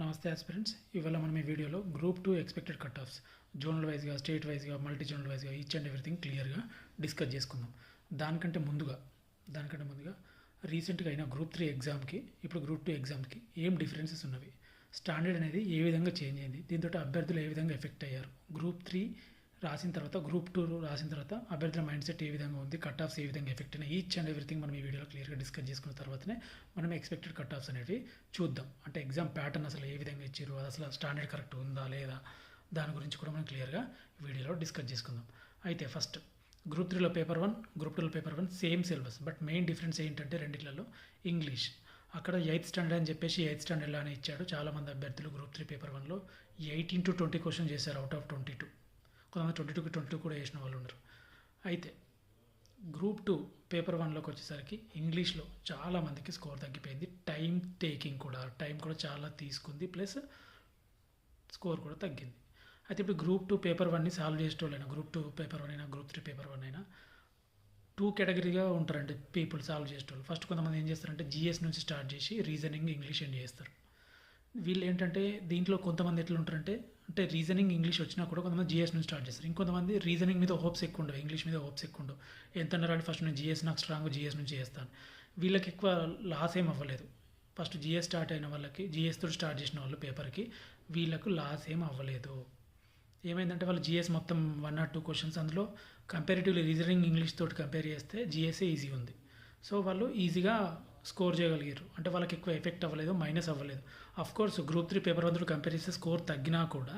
నమస్తే ఆస్పిరెంట్స్. ఇవాళ మనం ఈ వీడియోలో group 2 expected cut offs zonal వైజ్గా, స్టేట్ వైజ్గా, మల్టీ జోనల్ వైజ్గా ఈచ్ అండ్ ఎవ్రీథింగ్ క్లియర్గా డిస్కస్ చేసుకుందాం. దానికంటే ముందుగా రీసెంట్గా అయిన గ్రూప్ 3 ఎగ్జామ్కి ఇప్పుడు గ్రూప్ 2 ఎగ్జామ్కి ఏం డిఫరెన్సెస్ ఉన్నవి, స్టాండర్డ్ అనేది ఏ విధంగా చేంజ్ అయింది, దీంతో అభ్యర్థులు ఏ విధంగా ఎఫెక్ట్ అయ్యారు, గ్రూప్ 3 రాసిన తర్వాత గ్రూప్ 2 రాసిన తర్వాత అభ్యర్థుల మైండ్ సెట్ ఏ విధంగా ఉంది, కట్ ఆఫ్స్ ఏ విధంగా ఎఫెక్ట్ అయినా ఈచ్ అండ్ ఎవ్రీథింగ్ మనం ఈ వీడియోలో క్లియర్గా డిస్కస్ చేసుకున్న తర్వాతనే మనం ఎక్స్పెక్టెడ్ కట్ ఆఫ్స్ అనేవి చూద్దాం. అంటే ఎగ్జామ్ ప్యాటర్న్ అసలు ఏ విధంగా ఇచ్చారు, అది అసలు స్టాండర్డ్ కరెక్ట్ ఉందా లేదా, దాని గురించి కూడా మనం క్లియర్గా వీడియోలో డిస్కస్ చేసుకుందాం. అయితే ఫస్ట్ గ్రూప్ 3లో పేపర్ 1, గ్రూప్ 2లో paper 1 same syllabus, but main difference ఏంటంటే రెండిట్లలో ఇంగ్లీష్. అక్కడ 8th స్టాండర్డ్ అని చెప్పేసి 8th స్టాండర్డ్ అని ఇచ్చాడు. చాలామంది అభ్యర్థులు గ్రూప్ 3 పేపర్ 1లో 18-20 క్వశ్చన్ చేశారు అవుట్ ఆఫ్ 22. కొంతమంది 22 కూడా వేసిన వాళ్ళు ఉన్నారు. అయితే గ్రూప్ 2 పేపర్ 1లోకి వచ్చేసరికి ఇంగ్లీష్లో చాలామందికి స్కోర్ తగ్గిపోయింది. టైం కూడా చాలా తీసుకుంది, ప్లస్ స్కోర్ కూడా తగ్గింది. అయితే ఇప్పుడు గ్రూప్ 2 పేపర్ 1ని సాల్వ్ చేసేటోళ్ళైనా, గ్రూప్ 2 పేపర్ 1 అయినా, గ్రూప్ 3 పేపర్ 1 అయినా 2 కేటగిరీగా ఉంటారండి పీపుల్ సాల్వ్ చేసేటోళ్ళు. ఫస్ట్ కొంతమంది ఏం చేస్తారంటే జిఎస్ నుంచి స్టార్ట్ చేసి రీజనింగ్, ఇంగ్లీష్ ఏం చేస్తారు. వీళ్ళు ఏంటంటే దీంట్లో కొంతమంది ఎట్లా ఉంటారంటే, అంటే రీజనింగ్, ఇంగ్లీష్ వచ్చినా కూడా కొంతమంది జిఎస్ నుంచి స్టార్ట్ చేస్తారు. ఇంకొంతమంది రీజనింగ్ మీద హోప్స్ ఎక్కువ ఉండవు, ఇంగ్లీష్ మీద హోప్స్ ఎక్కువ ఉండవు. ఎంత అన్నారంటే ఫస్ట్ నేను జిఎస్ నాకు స్ట్రాంగ్, జిఎస్ నుంచి చేస్తాను. వీళ్ళకి ఎక్కువ లాస్ ఏం అవ్వలేదు. ఫస్ట్ జిఎస్ స్టార్ట్ అయిన వాళ్ళకి, జిఎస్ తోటి స్టార్ట్ చేసిన వాళ్ళు పేపర్కి వీళ్ళకు లాస్ ఏం అవ్వలేదు. ఏమైందంటే వాళ్ళు జిఎస్ మొత్తం 1 or 2 క్వశ్చన్స్, అందులో కంపారిటివ్లీ రీజనింగ్, ఇంగ్లీష్ తోటి కంపేర్ చేస్తే జిఎస్ఏ ఈజీ ఉంది. సో వాళ్ళు ఈజీగా స్కోర్ చేయగలిగారు. అంటే వాళ్ళకి ఎక్కువ ఎఫెక్ట్ అవ్వలేదు, మైనస్ అవ్వలేదు. కోర్స్ గ్రూప్ 3 పేపర్ 1 కంపేర్ చేస్తే స్కోర్ తగ్గినా కూడా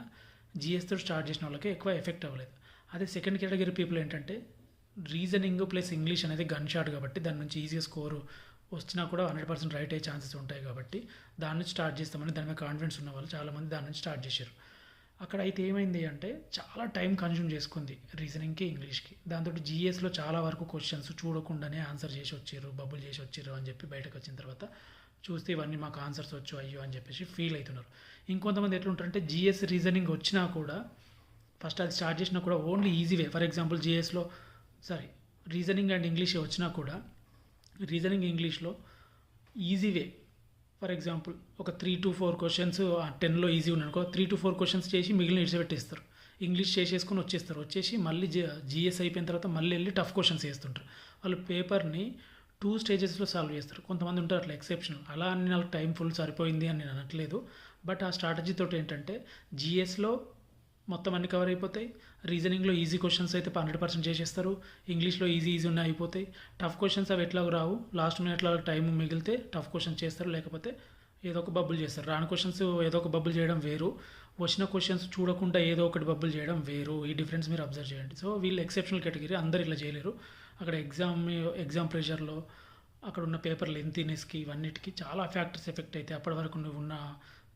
జిఎస్తో స్టార్ట్ చేసిన వాళ్ళకి ఎక్కువ ఎఫెక్ట్ అవ్వలేదు. అదే సెకండ్ కేటగిరీ పీపుల్ ఏంటంటే రీజనింగ్ ప్లస్ ఇంగ్లీష్ అనేది గన్ షాట్ కాబట్టి దాని నుంచి ఈజీగా స్కోరు వచ్చినా కూడా 100% రైట్ అయ్యే ఛాన్సెస్ ఉంటాయి కాబట్టి దాని నుంచి స్టార్ట్ చేస్తామని దాని మీద కాన్ఫిడెన్స్ ఉన్న వాళ్ళు చాలామంది దాని నుంచి స్టార్ట్ చేశారు. అక్కడ అయితే ఏమైంది అంటే చాలా టైం కన్జ్యూమ్ చేసుకుంది రీజనింగ్కి, ఇంగ్లీష్కి. దాంతో జిఎస్లో చాలా వరకు క్వశ్చన్స్ చూడకుండానే ఆన్సర్ చేసి వచ్చారు, బబుల్ చేసి వచ్చారు అని చెప్పి బయటకు వచ్చిన తర్వాత చూస్తే ఇవన్నీ మాకు ఆన్సర్స్ వచ్చు అయ్యో అని చెప్పేసి ఫీల్ అవుతున్నారు. ఇంకొంతమంది ఎట్లుంటారంటే జిఎస్, రీజనింగ్ వచ్చినా కూడా ఫస్ట్ అది స్టార్ట్ చేసినా కూడా only easy way. For example reasoning and English వచ్చినా కూడా రీజనింగ్, ఇంగ్లీష్లో ఈజీ వే. ఫర్ ఎగ్జాంపుల్ ఒక 3 to 4 క్వశ్చన్స్ 10లో ఈజీ ఉన్నానుకో, 3 to 4 క్వశ్చన్స్ చేసి మిగిలిన ఇడిచిపెట్టేస్తారు. ఇంగ్లీష్ చేసేసుకొని వచ్చేసి మళ్ళీ జిఎస్ అయిపోయిన తర్వాత మళ్ళీ వెళ్ళి టఫ్ క్వశ్చన్స్ వేస్తుంటారు. వాళ్ళు పేపర్ని 2 స్టేజెస్లో సాల్వ్ చేస్తారు. కొంతమంది ఉంటారు అట్లా ఎక్సెప్షనల్. అలా అని నాకు టైం ఫుల్ సరిపోయింది అని నేను అనట్లేదు. బట్ ఆ స్ట్రాటజీ తోటి ఏంటంటే జిఎస్లో మొత్తం అన్ని కవర్ అయిపోతాయి, రీజనింగ్లో ఈజీ క్వశ్చన్స్ అయితే 100% చేసేస్తారు, ఇంగ్లీష్లో ఈజీ ఉన్నాయి అయిపోతాయి. టఫ్ క్వశ్చన్స్ అవి ఎట్లా రావు, లాస్ట్ మినిట్లో టైం మిగిలితే టఫ్ క్వశ్చన్స్ చేస్తారు, లేకపోతే ఏదో ఒక బబుల్ చేస్తారు. రాని క్వశ్చన్స్ ఏదో ఒక బబుల్ చేయడం వేరు, వచ్చిన క్వశ్చన్స్ చూడకుండా ఏదో ఒకటి బబుల్ చేయడం వేరు. ఈ డిఫరెన్స్ మీరు అబ్జర్వ్ చేయండి. సో వీళ్ళు ఎక్సెప్షనల్ కేటగిరీ, అందరు ఇలా చేయలేరు. అక్కడ ఎగ్జామ్ ప్రెషర్లో అక్కడ ఉన్న పేపర్ లెంతీనెస్కి ఇవన్నిటికీ చాలా ఫ్యాక్టర్స్ ఎఫెక్ట్ అయితే అప్పటి వరకు నువ్వు ఉన్న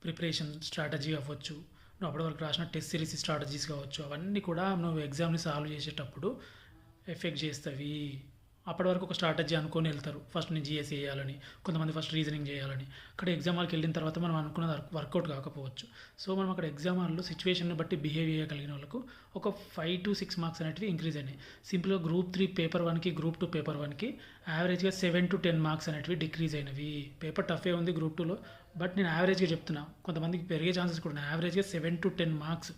ప్రిపరేషన్ స్ట్రాటజీ అవ్వచ్చు, నువ్వు అప్పటి వరకు రాసిన టెస్ట్ సిరీస్ స్ట్రాటజీస్ కావచ్చు, అవన్నీ కూడా నువ్వు ఎగ్జామ్ని సాల్వ్ చేసేటప్పుడు ఎఫెక్ట్ చేస్తాయి. అప్పటి వరకు ఒక స్ట్రాటజీ అనుకొని వెళ్తారు, ఫస్ట్ నేను జిఎస్ చేయాలని, కొంతమంది ఫస్ట్ రీజనింగ్ చేయాలని. అక్కడ ఎగ్జామ్ హాల్కి వెళ్ళిన తర్వాత మనం అనుకున్నది వర్కౌట్ కాకపోవచ్చు. సో మనం అక్కడ ఎగ్జామ్ హాల్లో సిచ్యువేషన్ని బట్టి బిహేవ్ చేయగలిగిన వాళ్ళకు ఒక 5 to 6 మార్క్స్ అనేవి ఇంక్రీజ్ అయినాయి. సింపుల్గా గ్రూప్ 3 పేపర్ 1కి, గ్రూప్ 2 పేపర్ 1కి యావరేజ్గా 7 to 10 మార్క్స్ అనేవి డిక్రీజ్ అయినవి. పేపర్ టఫే ఉంది గ్రూప్ 2లో, బట్ నేను యావరేజ్గా చెప్తున్నా, కొంతమందికి పెరిగే ఛాన్సెస్ కూడా ఉన్నాయి. యావరేజ్గా 7 to 10 మార్క్స్,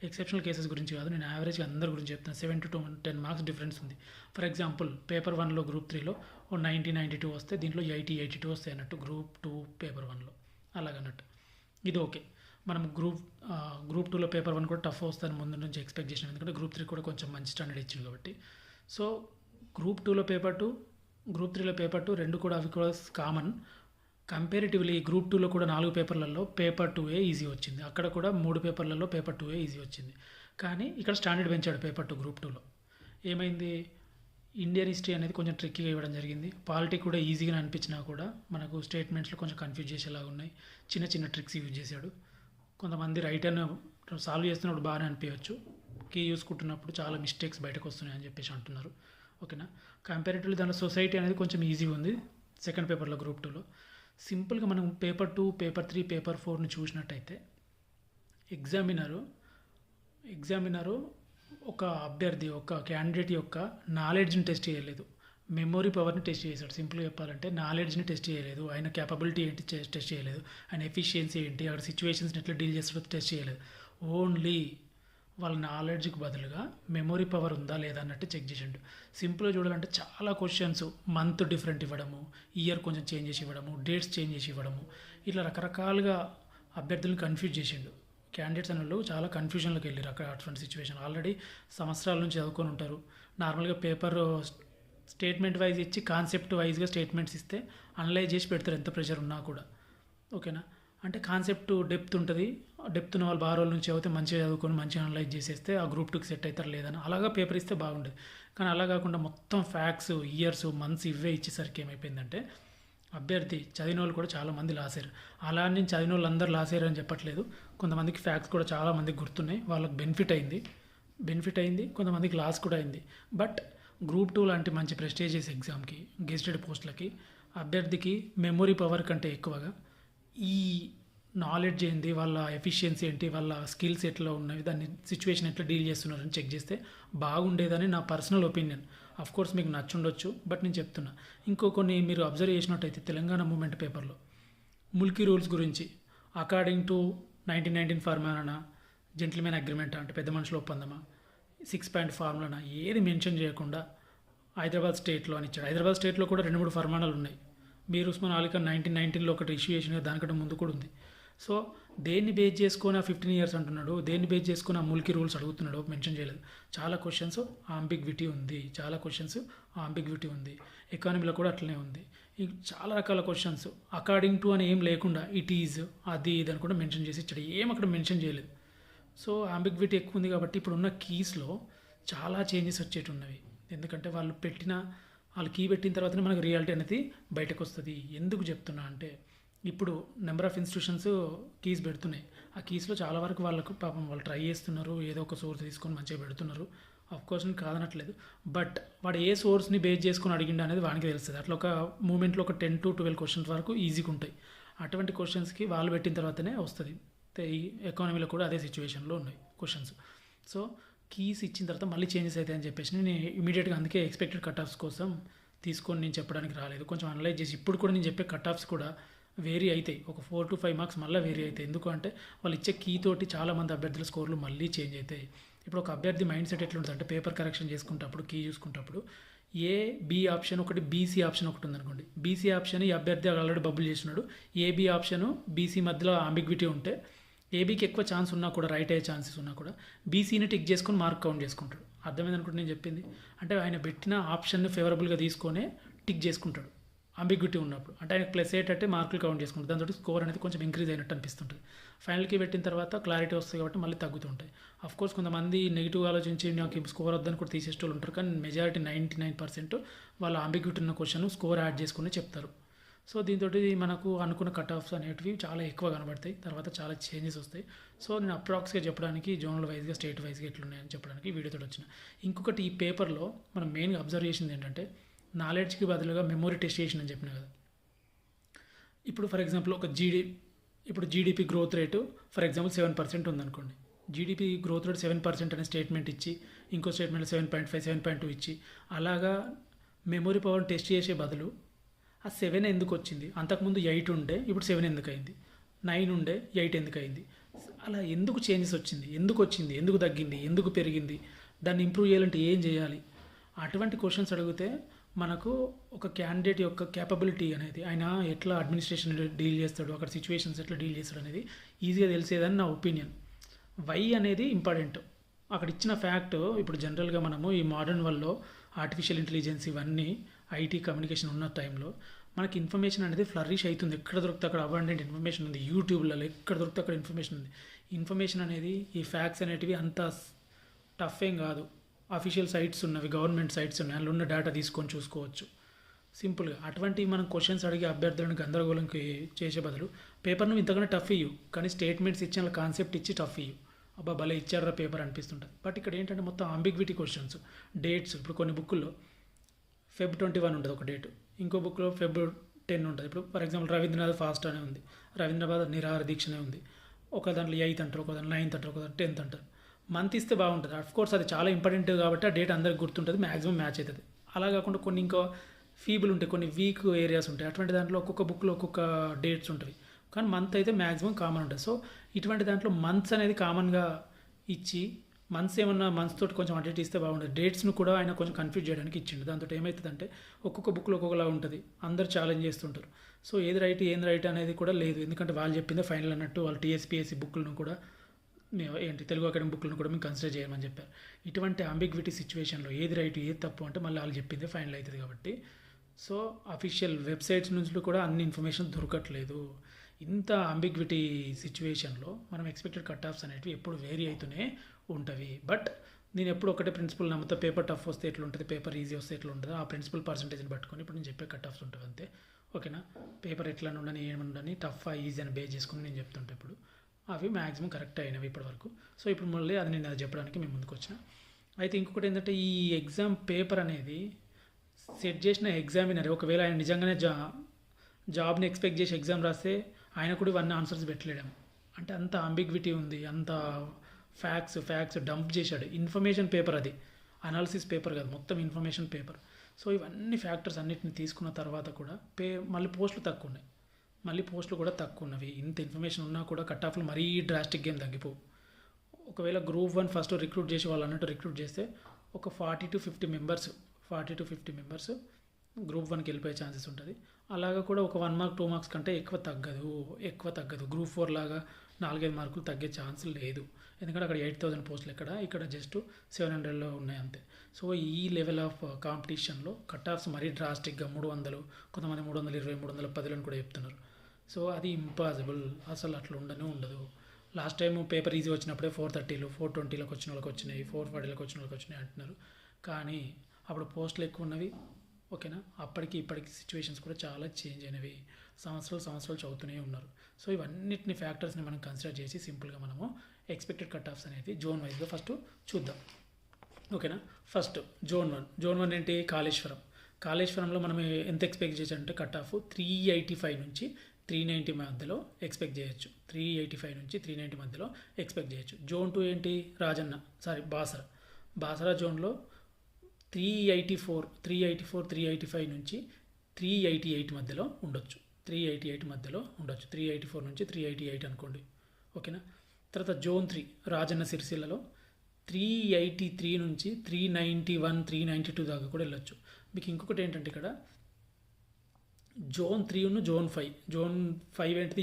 ఎక్సెప్షనల్ కేసెస్ గురించి కాదు, నేను యావరేజ్గా అందరి గురించి చెప్తాను. 7 to 10 మార్క్స్ డిఫరెన్స్ ఉంది. ఫర్ ఎగ్జాంపుల్ పేపర్ 1లో గ్రూప్ 3లో 90-92 వస్తే దీంట్లో 80-82 వస్తాయి అన్నట్టు గ్రూప్ 2 పేపర్ 1లో, అలాగన్నట్టు. ఇది ఓకే. మనం గ్రూప్ 2లో పేపర్ 1 కూడా టఫ్ వస్తుందని ముందు నుంచి ఎక్స్పెక్ట్ చేసినాం, ఎందుకంటే గ్రూప్ 3 కూడా కొంచెం మంచి స్టాండర్డ్ ఇచ్చింది కాబట్టి. సో గ్రూప్ 2లో పేపర్ 2, గ్రూప్ 3లో పేపర్ 2 రెండు కూడా అవి కూడా కామన్. కంపారిటివ్లీ గ్రూప్ 2లో కూడా 4 పేపర్లలో పేపర్ 2ఏ ఈజీ వచ్చింది. అక్కడ కూడా 3 పేపర్లలో పేపర్ 2ఏ ఈజీ వచ్చింది. కానీ ఇక్కడ స్టాండర్డ్ పెంచాడు పేపర్ 2 గ్రూప్ 2లో. ఏమైంది, ఇండియన్ హిస్టరీ అనేది కొంచెం ట్రిక్కీగా ఇవ్వడం జరిగింది. పాలిటీ కూడా ఈజీగా అనిపించినా కూడా మనకు స్టేట్మెంట్స్లో కొంచెం కన్ఫ్యూజ్ చేసేలాగా ఉన్నాయి. చిన్న చిన్న ట్రిక్స్ యూజ్ చేశాడు. కొంతమంది రైటర్ను సాల్వ్ చేస్తున్నప్పుడు బాగానే అనిపించవచ్చు, కీ చూసుకుంటున్నప్పుడు చాలా మిస్టేక్స్ బయటకు వస్తున్నాయి అని చెప్పేసి అంటున్నారు. ఓకేనా. కంపారిటివ్లీ దాంట్లో సొసైటీ అనేది కొంచెం ఈజీగా ఉంది సెకండ్ పేపర్లో గ్రూప్ 2లో. సింపుల్గా మనం పేపర్ 2, పేపర్ 3, పేపర్ 4ని చూసినట్టయితే ఎగ్జామినరు ఒక అభ్యర్థి, ఒక క్యాండిడేట్ యొక్క నాలెడ్జ్ని టెస్ట్ చేయలేదు, మెమొరీ పవర్ని టెస్ట్ చేశాడు. సింపుల్గా చెప్పాలంటే నాలెడ్జ్ని టెస్ట్ చేయలేదు, ఆయన క్యాపబిలిటీ ఏంటి టెస్ట్ చేయలేదు, ఆయన ఎఫిషియన్సీ ఏంటి, అక్కడ సిచ్యువేషన్స్ని ఎట్లా డీల్ చేస్తాడో టెస్ట్ చేయలేదు. ఓన్లీ వాళ్ళ నాలెడ్జ్కి బదులుగా మెమొరీ పవర్ ఉందా లేదా అన్నట్టు చెక్ చేసిండు. సింపుల్గా చూడాలంటే చాలా క్వశ్చన్స్ మంత్ డిఫరెంట్ ఇవ్వడము, ఇయర్ కొంచెం చేంజ్ చేసి ఇవ్వడము, డేట్స్ చేంజ్ చేసి ఇవ్వడము, ఇట్లా రకరకాలుగా అభ్యర్థులను కన్ఫ్యూజ్ చేసిండు. క్యాండిడేట్స్ అనే వాళ్ళు చాలా కన్ఫ్యూజన్లోకి వెళ్ళారు అక్కడ. అటువంటి సిచ్యువేషన్ ఆల్రెడీ సంవత్సరాల నుంచి చదువుకొని ఉంటారు. నార్మల్గా పేపర్ స్టేట్మెంట్ వైజ్ ఇచ్చి కాన్సెప్ట్ వైజ్గా స్టేట్మెంట్స్ ఇస్తే అనలైజ్ చేసి పెడతారు ఎంత ప్రెషర్ ఉన్నా కూడా. ఓకేనా, అంటే కాన్సెప్ట్ డెప్త్ ఉంటుంది, డెప్త్ ఉన్న వాళ్ళు బాగా రోజుల నుంచి చదివితే మంచిగా చదువుకొని మంచిగా అనలైజ్ చేసేస్తే ఆ గ్రూప్ 2కి సెట్ అవుతారు లేదని అలాగా పేపర్ ఇస్తే బాగుండేది. కానీ అలా కాకుండా మొత్తం ఫ్యాక్ట్స్, ఇయర్స్, మంత్స్ ఇవే ఇచ్చేసరికి ఏమైపోయిందంటే అభ్యర్థి చదివిన వాళ్ళు కూడా చాలామంది లాస్ అయ్యారు. అలా నేను చదివిన వాళ్ళు అందరూ లాస్ అయ్యారు అని చెప్పట్లేదు. కొంతమందికి ఫ్యాక్ట్స్ కూడా చాలామందికి గుర్తున్నాయి, వాళ్ళకి బెనిఫిట్ అయింది, కొంతమందికి లాస్ కూడా అయింది. బట్ గ్రూప్ 2 లాంటి మంచి ప్రెస్టీజియస్ ఎగ్జామ్కి, గెస్టెడ్ పోస్టులకి అభ్యర్థికి మెమొరీ పవర్ కంటే ఎక్కువగా ఈ నాలెడ్జ్ ఏంటి, వాళ్ళ ఎఫిషియన్సీ ఏంటి, వాళ్ళ స్కిల్స్ ఎట్లా ఉన్నవి, దాన్ని సిచ్యువేషన్ ఎట్లా డీల్ చేస్తున్నారని చెక్ చేస్తే బాగుండేదని నా పర్సనల్ ఒపీనియన్. అఫ్ కోర్స్ మీకు నచ్చుండొచ్చు, బట్ నేను చెప్తున్నా. కొన్ని మీరు అబ్జర్వ్ చేసినట్టయితే తెలంగాణ మూమెంట్ పేపర్లో ముల్కీ రూల్స్ గురించి అకార్డింగ్ టు 1919 ఫార్మానా, జెంటిల్మెన్ అగ్రిమెంట్ అంటే పెద్ద మనుషుల ఒప్పందమా, 6 పాయింట్ ఫార్ములానా ఏది మెన్షన్ చేయకుండా హైదరాబాద్ స్టేట్లో అని ఇచ్చాడు. హైదరాబాద్ స్టేట్లో కూడా 2-3 ఫర్మానాలు ఉన్నాయి. మీర్ ఉస్మాన్ అలీ ఖాన్ 1919లో ఒకటి ఇష్యూ చేసిన, దానికంటే ముందు కూడా ఉంది. సో దేన్ని బేస్ చేసుకొని ఆ 15 years అంటున్నాడు, దేన్ని బేస్ చేసుకొని ఆ ముల్కీ రూల్స్ అడుగుతున్నాడు మెన్షన్ చేయలేదు. చాలా క్వశ్చన్స్ ఆంబిగ్విటీ ఉంది. ఎకానమీలో కూడా అట్లనే ఉంది. చాలా రకాల క్వశ్చన్స్ అకార్డింగ్ టు అని ఏం లేకుండా ఇట్ ఈజ్, అది ఇది అని కూడా మెన్షన్ చేసి ఇచ్చాడు. ఏం అక్కడ మెన్షన్ చేయలేదు. సో ఆంబిగ్విటీ ఎక్కువ ఉంది కాబట్టి ఇప్పుడున్న కీస్లో చాలా చేంజెస్ వచ్చేటున్నవి. ఎందుకంటే వాళ్ళు కీ పెట్టిన తర్వాతనే మనకు రియాలిటీ అనేది బయటకు వస్తుంది. ఎందుకు చెప్తున్నా అంటే ఇప్పుడు నెంబర్ ఆఫ్ ఇన్స్టిట్యూషన్స్ కీస్ పెడుతున్నాయి. ఆ కీస్లో చాలా వరకు వాళ్ళకు పాపం వాళ్ళు ట్రై చేస్తున్నారు, ఏదో ఒక సోర్స్ తీసుకొని మంచిగా పెడుతున్నారు. కోర్స్ నేను కాదనట్లేదు, బట్ వాడు ఏ సోర్స్ని బేస్ చేసుకొని అడిగిండు అనేది వానికి తెలుస్తుంది. అట్లా ఒక మూమెంట్లో ఒక 10 to 12 క్వశ్చన్స్ వరకు ఈజీగా ఉంటాయి. అటువంటి క్వశ్చన్స్కి వాళ్ళు పెట్టిన తర్వాతనే వస్తుంది. ఈ ఎకానమీలో కూడా అదే సిచ్యువేషన్లో ఉన్నాయి క్వశ్చన్స్. సో కీస్ ఇచ్చిన తర్వాత మళ్ళీ చేంజెస్ అవుతాయని చెప్పేసి నేను ఇమీడియట్గా అందుకే ఎక్స్పెక్టెడ్ కట్ ఆఫ్స్ కోసం తీసుకొని నేను చెప్పడానికి రాలేదు. కొంచెం అనలైజ్ చేసి ఇప్పుడు కూడా నేను చెప్పే కట్ ఆఫ్స్ కూడా వేరీ అవుతాయి. ఒక 4 to 5 మార్క్స్ మళ్ళీ వేరీ అవుతాయి. ఎందుకంటే వాళ్ళు ఇచ్చే కీ తోటి చాలామంది అభ్యర్థుల స్కోర్లు మళ్ళీ చేంజ్ అవుతాయి. ఇప్పుడు ఒక అభ్యర్థి మైండ్ సెట్ ఎట్లుంటుంది అంటే పేపర్ కరెక్షన్ చేసుకుంటప్పుడు, కీ చూసుకుంటప్పుడు బి ఆప్షన్ ఒకటి, బీసీ ఆప్షన్ ఒకటి ఉందనుకోండి. బీసీ ఆప్షన్ ఈ అభ్యర్థి ఆల్రెడీ బబుల్ చేస్తున్నాడు. ఏబీ ఆప్షను బీసీ మధ్యలో ఆంబిగ్విటీ ఉంటే ఏబీకి ఎక్కువ ఛాన్స్ ఉన్నా కూడా, రైట్ అయ్యే ఛాన్సెస్ ఉన్నా కూడా బీసీని టిక్ చేసుకొని మార్క్ కౌంట్ చేసుకుంటాడు. అర్థమైంది అనుకుంటే నేను చెప్పింది. అంటే ఆయన పెట్టిన ఆప్షన్ని ఫేవరబుల్గా తీసుకొని టిక్ చేసుకుంటాడు అంబిగ్విటీ ఉన్నప్పుడు. అంటే ఆయనకు +8 అంటే మార్కులు కౌంట్ చేసుకుంటాడు. దాంతో స్కోర్ అనేది కొంచెం ఇంక్రీజ్ అయినట్టు అనిపిస్తుంటుంది. ఫైనల్కి పెట్టిన తర్వాత క్లారిటీ వస్తుంది కాబట్టి మళ్ళీ తగ్గుతుంటాయి. కోర్స్ కొంతమంది నెగిటివ్ ఆలోచించి నాకు స్కోర్ వద్దని కూడా తీసేసేవాళ్ళు ఉంటారు. కానీ మెజారిటీ 99% వాళ్ళ అంబిగ్విటీ ఉన్న క్వశ్చన్ స్కోర్ యాడ్ చేసుకుని చెప్తారు. సో దీంతో మనకు అనుకున్న కట్ ఆఫ్స్ అనేటివి చాలా ఎక్కువ కనబడతాయి. తర్వాత చాలా చేంజెస్ వస్తాయి. సో నేను అప్రాక్స్గా చెప్పడానికి జోనల్ వైజ్గా, స్టేట్ వైజ్గా ఎట్లున్నాయని చెప్పడానికి వీడియోతో వచ్చిన. ఇంకొకటి ఈ పేపర్లో మనం మెయిన్గా అబ్జర్వ్ చేసింది ఏంటంటే నాలెడ్జ్కి బదులుగా మెమొరీ టెస్ట్ చేసిన అని చెప్పిన కదా. ఇప్పుడు ఫర్ ఎగ్జాంపుల్ ఇప్పుడు GDP growth rate for example 7% ఉందనుకోండి. జీడిపి గ్రోత్ రేట్ 7% అనే స్టేట్మెంట్ ఇచ్చి, ఇంకో స్టేట్మెంట్ 7.5, 7.2 ఇచ్చి అలాగా మెమొరీ పవర్ టెస్ట్ చేసే బదులు ఆ 7 ఎందుకు వచ్చింది, అంతకుముందు 8 ఉండే ఇప్పుడు 7 ఎందుకు అయింది, 9 ఉండే 8 ఎందుకు అయింది, అలా ఎందుకు చేంజెస్ వచ్చింది, ఎందుకు తగ్గింది, ఎందుకు పెరిగింది, దాన్ని ఇంప్రూవ్ చేయాలంటే ఏం చేయాలి, అటువంటి క్వశ్చన్స్ అడిగితే మనకు ఒక క్యాండిడేట్ యొక్క క్యాపబిలిటీ అనేది, ఆయన ఎట్లా అడ్మినిస్ట్రేషన్ డీల్ చేస్తాడు, అక్కడ సిచ్యువేషన్స్ ఎట్లా డీల్ చేస్తాడు అనేది ఈజీగా తెలిసేదని నా ఒపీనియన్. వై అనేది ఇంపార్టెంట్. అక్కడ ఇచ్చిన ఫ్యాక్ట్ ఇప్పుడు జనరల్గా మనము ఈ మోడర్న్ వరల్డ్లో ఆర్టిఫిషియల్ ఇంటెలిజెన్స్ ఇవన్నీ ఐటీ కమ్యూనికేషన్ ఉన్న టైంలో మనకి ఇన్ఫర్మేషన్ అనేది ఫ్లరిష్ అవుతుంది. ఎక్కడ దొరికితే అక్కడ అబండెంట్ ఇన్ఫర్మేషన్ ఉంది. యూట్యూబ్లలో ఎక్కడ దొరికితే అక్కడ ఇన్ఫర్మేషన్ ఉంది. ఇన్ఫర్మేషన్ అనేది, ఈ ఫ్యాక్ట్స్ అనేటివి అంత టఫ్ ఏం కాదు. అఫీషియల్ సైట్స్ ఉన్నవి, గవర్నమెంట్ సైట్స్ ఉన్నాయి, అందులో ఉన్న డేటా తీసుకొని చూసుకోవచ్చు సింపుల్గా. అటువంటి మనం క్వశ్చన్స్ అడిగి అభ్యర్థులను గందరగోళంకి చేసే బదులు పేపర్ను ఇంతకన్నా టఫ్ ఇయ్యు, కానీ స్టేట్మెంట్స్ ఇచ్చి అలా కాన్సెప్ట్ ఇచ్చి టఫ్ ఇయ్యు. అబ్బా భలే ఇచ్చారా పేపర్ అనిపిస్తుంటుంది. బట్ ఇక్కడ ఏంటంటే మొత్తం అంబిగ్విటీ క్వశ్చన్స్, డేట్స్. ఇప్పుడు కొన్ని బుక్కుల్లో Feb 21 ఉంటుంది ఒక డేటు, ఇంకో బుక్లో Feb 10 ఉంటుంది. ఇప్పుడు ఫర్ ఎగ్జాంపుల్ రవీంద్రనాథ్ ఫాస్ట్ అనే ఉంది, రవీంద్రనాథ్ నిరాహార దీక్షనే ఉంది. ఒక దాంట్లో 8th అంటారు, ఒక దాంట్లో 9th అంటారు, ఒక దాంట్లో 10th అంటారు. మంత్ ఇస్తే బాగుంటుంది. కోర్స్ అది చాలా ఇంపార్టెంట్ కాబట్టి ఆ డేట్ అందరికి గుర్తుంటుంది, మ్యాక్సిమం మ్యాచ్ అవుతుంది. అలా కాకుండా కొన్ని ఇంకా ఫీబుల్ ఉంటాయి, కొన్ని వీక్ ఏరియాస్ ఉంటాయి. అటువంటి దాంట్లో ఒక్కొక్క బుక్లో ఒక్కొక్క డేట్స్ ఉంటుంది, కానీ మంత్ అయితే మ్యాక్సిమం కామన్ ఉంటుంది. సో ఇటువంటి దాంట్లో మంత్స్ అనేది కామన్గా ఇచ్చి, మంత్స్ ఏమన్నా మంత్స్ తోటి కొంచెం అటు ఇటు ఇస్తే బాగుంటుంది. డేట్స్ను కూడా ఆయన కొంచెం కన్ఫ్యూజ్ చేయడానికి ఇచ్చిండు. దాంతో ఏమవుతుందంటే ఒక్కొక్క బుక్లో ఒక్కొక్కలా ఉంటుంది, అందరు ఛాలెంజ్ చేస్తుంటారు. సో ఏది రైట్ అనేది కూడా లేదు, ఎందుకంటే వాళ్ళు చెప్పిందే ఫైనల్ అన్నట్టు. వాళ్ళు టీఎస్పీఎస్సీ బుక్లను కూడా తెలుగు అకాడమీ బుక్లను కూడా మేము కన్సిడర్ చేయమని చెప్పారు. ఇటువంటి అంబిగ్విటీ సిచ్యువేషన్లో ఏది రైట్ ఏది తప్పు అంటే మళ్ళీ వాళ్ళు చెప్పిందే ఫైనల్ అవుతుంది. కాబట్టి సో అఫీషియల్ వెబ్సైట్స్ నుంచి కూడా అన్ని ఇన్ఫర్మేషన్ దొరకట్లేదు. ఇంత అంబిగ్విటీ సిచ్యువేషన్లో మనం ఎక్స్పెక్టెడ్ కట్ ఆఫ్స్ అనేవి ఎప్పుడు వేరీ అవుతూనే ఉంటవి. బట్ నేను ఎప్పుడు ఒకటే ప్రిన్సిపల్ నమ్ముతా, పేపర్ టఫ్ వస్తే ఎట్లా ఉంటుంది, పేపర్ ఈజీ వస్తే ఎట్లా ఉంటుంది, ఆ ప్రిన్సిపల్ పర్సంటేజ్ని పట్టుకొని ఇప్పుడు నేను చెప్పే కట్ ఆఫ్స్ ఉంటుంది అంతే. ఓకేనా, పేపర్ ఎట్లా ఉండని ఏముండని టఫ్ ఈజీ అని బేస్ చేసుకుని నేను చెప్తుంటే ఇప్పుడు అవి మ్యాక్సిమం కరెక్ట్ అయినవి ఇప్పటి వరకు. సో ఇప్పుడు మళ్ళీ అది నేను అది చెప్పడానికి మేము ముందుకు వచ్చిన. అయితే ఇంకొకటి ఏంటంటే ఈ ఎగ్జామ్ పేపర్ అనేది సెట్ చేసిన ఎగ్జామినర్ ఒకవేళ ఆయన నిజంగానే జాబ్ని ఎక్స్పెక్ట్ చేసి ఎగ్జామ్ రాస్తే ఆయన కూడా ఇవన్నీ ఆన్సర్స్ పెట్టలేడు. అంటే అంత అంబిగ్విటీ ఉంది, అంత ఫ్యాక్ట్స్ డంప్ చేశాడు. ఇన్ఫర్మేషన్ పేపర్ అది, అనాలిసిస్ పేపర్ కాదు, మొత్తం ఇన్ఫర్మేషన్ పేపర్. సో ఇవన్నీ ఫ్యాక్టర్స్ అన్నిటిని తీసుకున్న తర్వాత కూడా మళ్ళీ పోస్టులు తక్కువ ఉన్నాయి, మళ్ళీ పోస్టులు కూడా తక్కువ ఉన్నవి. ఇంత ఇన్ఫర్మేషన్ ఉన్నా కూడా కట్ ఆఫ్లు మరీ డ్రాస్టిక్ గేమ్ తగ్గిపోవు. ఒకవేళ గ్రూప్ 1 ఫస్ట్ రిక్రూట్ చేసి వాళ్ళు అన్నట్టు రిక్రూట్ చేస్తే ఒక 40 to 50 మెంబర్స్ గ్రూప్ 1కి వెళ్ళిపోయే ఛాన్సెస్ ఉంటుంది. అలాగా కూడా ఒక 1 మార్క్ 2 మార్క్స్ కంటే ఎక్కువ తగ్గదు. గ్రూప్ 4 లాగా 4-5 మార్కులు తగ్గే ఛాన్స్ లేదు, ఎందుకంటే అక్కడ 8000 పోస్టులు ఇక్కడ జస్ట్ 700లో ఉన్నాయి అంతే. సో ఈ లెవెల్ ఆఫ్ కాంపిటీషన్లో కట్ ఆఫ్స్ మరీ డ్రాస్టిక్గా 300, కొంతమంది 320, 310 కూడా చెప్తున్నారు. సో అది ఇంపాసిబుల్, అసలు అట్లా ఉండదు. లాస్ట్ టైం పేపర్ ఈజీ వచ్చినప్పుడే 430, 420లకు వచ్చిన వాళ్ళకి వచ్చినాయి, 440లకు వచ్చిన వాళ్ళకి వచ్చినాయి అంటున్నారు. కానీ అప్పుడు పోస్టులు ఎక్కువ ఉన్నవి. ఓకేనా, ఇప్పటికి సిచ్యువేషన్స్ కూడా చాలా చేంజ్ అయినవి. సంవత్సరాలు చదువుతూనే ఉన్నారు. సో ఇవన్నిటిని ఫ్యాక్టర్స్ని మనం కన్సిడర్ చేసి సింపుల్గా మనము ఎక్స్పెక్టెడ్ కట్ ఆఫ్స్ అనేది జోన్ వైజ్గా ఫస్ట్ చూద్దాం. ఓకేనా, ఫస్ట్ జోన్ 1 ఏంటి, కాళేశ్వరంలో మనం ఎంత ఎక్స్పెక్ట్ చేసామంటే కట్ ఆఫ్ 385 నుంచి 390 మధ్యలో ఎక్స్పెక్ట్ చేయొచ్చు. 385 నుంచి 390 మధ్యలో ఎక్స్పెక్ట్ చేయొచ్చు. జోన్ 2 ఏంటి, బాసరా జోన్లో 384, 385 నుంచి 388 మధ్యలో ఉండొచ్చు. 384 నుంచి 388 అనుకోండి. ఓకేనా, తర్వాత జోన్ 3 రాజన్న సిరిసిల్లలో 383 నుంచి 391, 392 దాకా కూడా వెళ్ళొచ్చు. మీకు ఇంకొకటి ఏంటంటే ఇక్కడ జోన్ 3 జోన్ 5 ఏంటిది,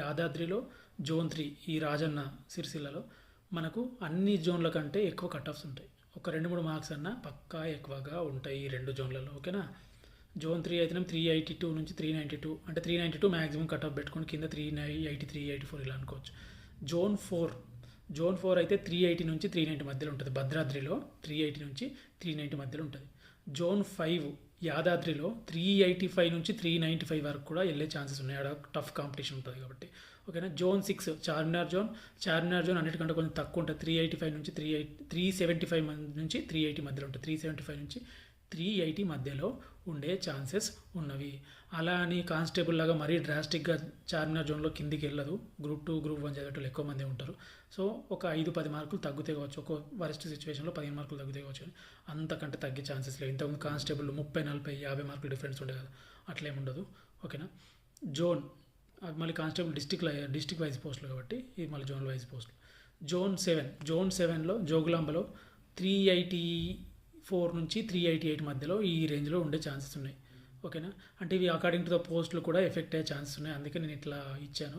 యాదాద్రిలో జోన్ 3 ఈ రాజన్న సిరిసిల్లలో మనకు అన్ని జోన్ల కంటే ఎక్కువ కట్ ఆఫ్స్ ఉంటాయి. ఒక 2-3 మార్క్స్ అన్నా పక్కా ఎక్కువగా ఉంటాయి ఈ 2 జోన్లలో. ఓకేనా, జోన్ 3 అయితే 382 నుంచి 392, అంటే 392 మ్యాక్సిమం కట్ ఆఫ్ పెట్టుకొని కింద 383, 384 ఇలా అనుకోవచ్చు. జోన్ 4 అయితే 380 నుంచి 390 మధ్యలో ఉంటుంది. భద్రాద్రిలో 380 నుంచి 390 మధ్యలో ఉంటుంది. జోన్ 5 యాదాద్రిలో 385 నుంచి 395 వరకు కూడా వెళ్ళే ఛాన్సెస్ ఉన్నాయి, అక్కడ టఫ్ కాంపిటీషన్ ఉంటుంది కాబట్టి. ఓకేనా, జోన్ 6 చార్మినార్ జోన్ అన్నిటికంటే కొంచెం తక్కువ ఉంటుంది. 385 నుంచి 375 నుంచి 380 మధ్యలో ఉంటుంది. 375 నుంచి 380 మధ్యలో ఉండే ఛాన్సెస్ ఉన్నవి. అలా అని కానిస్టేబుల్ లాగా మరీ డ్రాస్టిక్గా చార్మినార్ జోన్లో కిందికి వెళ్ళదు. గ్రూప్ 2, గ్రూప్ 1 చదివేటోళ్ళు ఎక్కువ మంది ఉంటారు. సో ఒక 5-10 మార్కులు తగ్గుతే కావచ్చు, ఒక వరస్ట్ సిచ్యువేషన్లో 15 మార్కులు తగ్గుతే కావచ్చు, అంతకంటే తగ్గే ఛాన్సెస్ లేవు. ఇంతకుముందు కానిస్టేబుల్ 30, 40, 50 మార్కులు డిఫరెన్స్ ఉండే కదా, అట్లేముండదు. ఓకేనా, జోన్ అది మళ్ళీ కానిస్టేబుల్ డిస్టిక్ వైజ్ పోస్టులు కాబట్టి ఇది మళ్ళీ జోన్ వైజ్ పోస్టులు. జోన్ 7లో జోగులాంబలో 384 నుంచి 388 మధ్యలో ఈ రేంజ్లో ఉండే ఛాన్సెస్ ఉన్నాయి. ఓకేనా, అంటే ఇవి అకార్డింగ్ టు ద పోస్టులు కూడా ఎఫెక్ట్ అయ్యే ఛాన్సెస్ ఉన్నాయి, అందుకే నేను ఇట్లా ఇచ్చాను.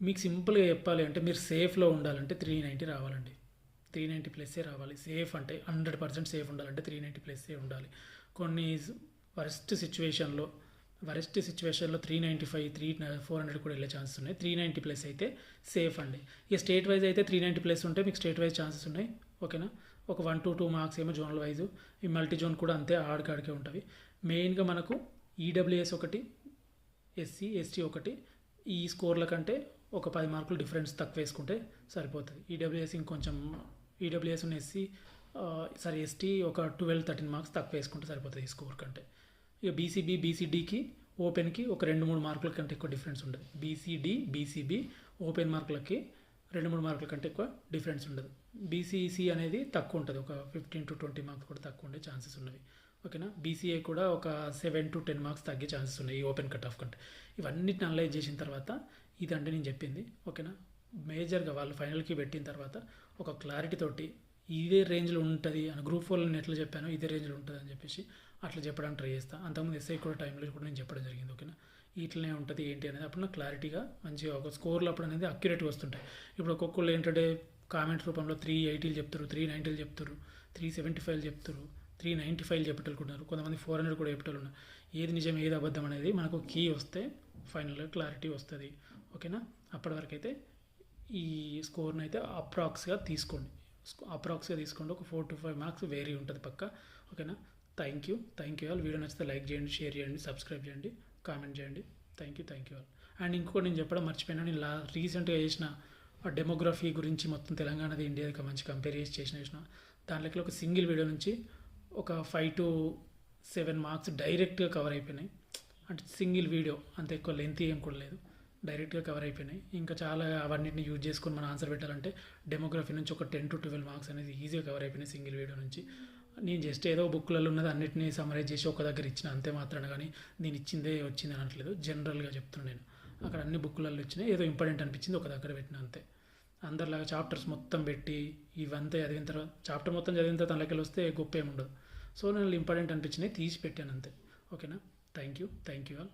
మీకు సింపుల్గా చెప్పాలి అంటే మీరు సేఫ్లో ఉండాలంటే 390 రావాలండి. 390 ప్లస్సే రావాలి. సేఫ్ అంటే 100% సేఫ్ ఉండాలంటే 390 ప్లస్సే ఉండాలి. కొన్ని వరస్ట్ సిచ్యువేషన్లో 395, 400 కూడా వెళ్ళే ఛాన్సెస్ ఉన్నాయి. 390 ప్లస్ అయితే సేఫ్ అండి. ఇక స్టేట్ వైజ్ అయితే 390 ప్లస్ ఉంటే మీకు స్టేట్ వైజ్ ఛాన్సెస్ ఉన్నాయి. ఓకేనా, ఒక 1 to 2 మార్క్స్ ఏమో జోనల్ వైజు, ఈ మల్టీ జోన్ కూడా అంతే ఆడికాడికే ఉంటుంది. మెయిన్గా మనకు ఈడబ్ల్యూఎస్ ఒకటి, ఎస్సీ ఎస్టీ ఒకటి, ఈ స్కోర్ల కంటే ఒక 10 మార్కులు డిఫరెన్స్ తక్కువ వేసుకుంటే సరిపోతుంది. ఈడబ్ల్యూఎస్ ఉన్న ఎస్టీ ఒక 12-13 మార్క్స్ తక్కువ వేసుకుంటే సరిపోతుంది ఈ స్కోర్ కంటే. ఇక బీసీడీకి ఓపెన్కి ఒక 2-3 మార్కుల కంటే ఎక్కువ డిఫరెన్స్ ఉండదు. బీసీబీ ఓపెన్ మార్కులకి 2-3 మార్కుల కంటే ఎక్కువ డిఫరెన్స్ ఉండదు. బీసీసీ అనేది తక్కువ ఉంటుంది, ఒక 15 to 20 మార్క్స్ కూడా తక్కువ ఉండే ఛాన్సెస్ ఉన్నవి. ఓకేనా. బీసీఏ కూడా ఒక 7 to 10 మార్క్స్ తగ్గే ఛాన్సెస్ ఉన్నాయి ఈ ఓపెన్ కట్ ఆఫ్ కంటే. ఇవన్నిటిని అనలైజ్ చేసిన తర్వాత ఇదంటే నేను చెప్పింది, ఓకేనా. మేజర్గా వాళ్ళు ఫైనల్కి పెట్టిన తర్వాత ఒక క్లారిటీ తోటి ఇదే రేంజ్లో ఉంటుంది అని గ్రూప్ 4లో నేను ఎట్లా చెప్పానో ఇదే రేంజ్లో ఉంటుంది అని చెప్పేసి అట్లా చెప్పడానికి ట్రై చేస్తాను. అంతకుముందు ఎస్ఐ కూడా టైంలో కూడా నేను చెప్పడం జరిగింది, ఓకేనా. ఇట్లనే ఉంటుంది ఏంటి అనేది అప్పుడు నాకు క్లారిటీగా మంచిగా ఒక స్కోర్లు అప్పుడు అనేది అక్యురేట్గా వస్తుంటాయి. ఇప్పుడు ఒక్కొక్కళ్ళు ఏంటంటే కామెంట్ రూపంలో 380 చెప్తారు, 390 చెప్తారు, 375 చెప్తారు, 395 చెప్పేటనుకుంటున్నారు, కొంతమంది 400 కూడా చెప్పేటోళ్ళు ఉన్నారు. ఏది నిజం ఏది అబద్ధం అనేది మనకు కీ వస్తే ఫైనల్గా క్లారిటీ వస్తుంది, ఓకేనా. అప్పటి వరకు అయితే ఈ స్కోర్ని అయితే అప్రాక్స్గా తీసుకోండి, ఒక 4 to 5 మార్క్స్ వేరీ ఉంటుంది పక్క, ఓకేనా. Thank you all. వీడియో నచ్చితే లైక్ చేయండి, షేర్ చేయండి, సబ్స్క్రైబ్ చేయండి, కామెంట్ చేయండి. Thank you all. అండ్ ఇంకోటి నేను చెప్పడం మర్చిపోయినా, నేను రీసెంట్గా చేసిన డెమోగ్రఫీ గురించి మొత్తం తెలంగాణది ఇండియాకి మంచి కంపేర్ చేసిన దాంట్లో ఒక సింగిల్ వీడియో నుంచి ఒక 5 to 7 మార్క్స్ డైరెక్ట్గా కవర్ అయిపోయినాయి. అంటే సింగిల్ వీడియో, అంత ఎక్కువ లెంత్ ఏం కూడా లేదు, డైరెక్ట్గా కవర్ అయిపోయినాయి. ఇంకా చాలా అవన్నిటిని యూజ్ చేసుకొని మనం ఆన్సర్ పెట్టాలంటే డెమోగ్రఫీ నుంచి ఒక 10 to 12 మార్క్స్ అనేది ఈజీగా కవర్ అయిపోయినాయి సింగిల్ వీడియో నుంచి. నేను జస్ట్ ఏదో బుక్లలో ఉన్నది అన్నిటినీ సమరైజ్ చేసి ఒక దగ్గర ఇచ్చిన అంతే మాత్రాన, కానీ నేను ఇచ్చిందే వచ్చింది అనట్లేదు, జనరల్గా చెప్తున్నాను. నేను అక్కడ అన్ని బుక్లలో ఇచ్చినాయి, ఏదో ఇంపార్టెంట్ అనిపించింది ఒక దగ్గర పెట్టిన అంతే. అందరిలాగా చాప్టర్స్ మొత్తం పెట్టి ఇవంతా చదివిన తర్వాత చాప్టర్ మొత్తం చదివిన తర్వాత అందులోకి వస్తే గొప్ప ఏముండదు. సో నేను ఇంపార్టెంట్ అనిపించినాయి తీసి పెట్టాను అంతే, ఓకేనా. Thank you all.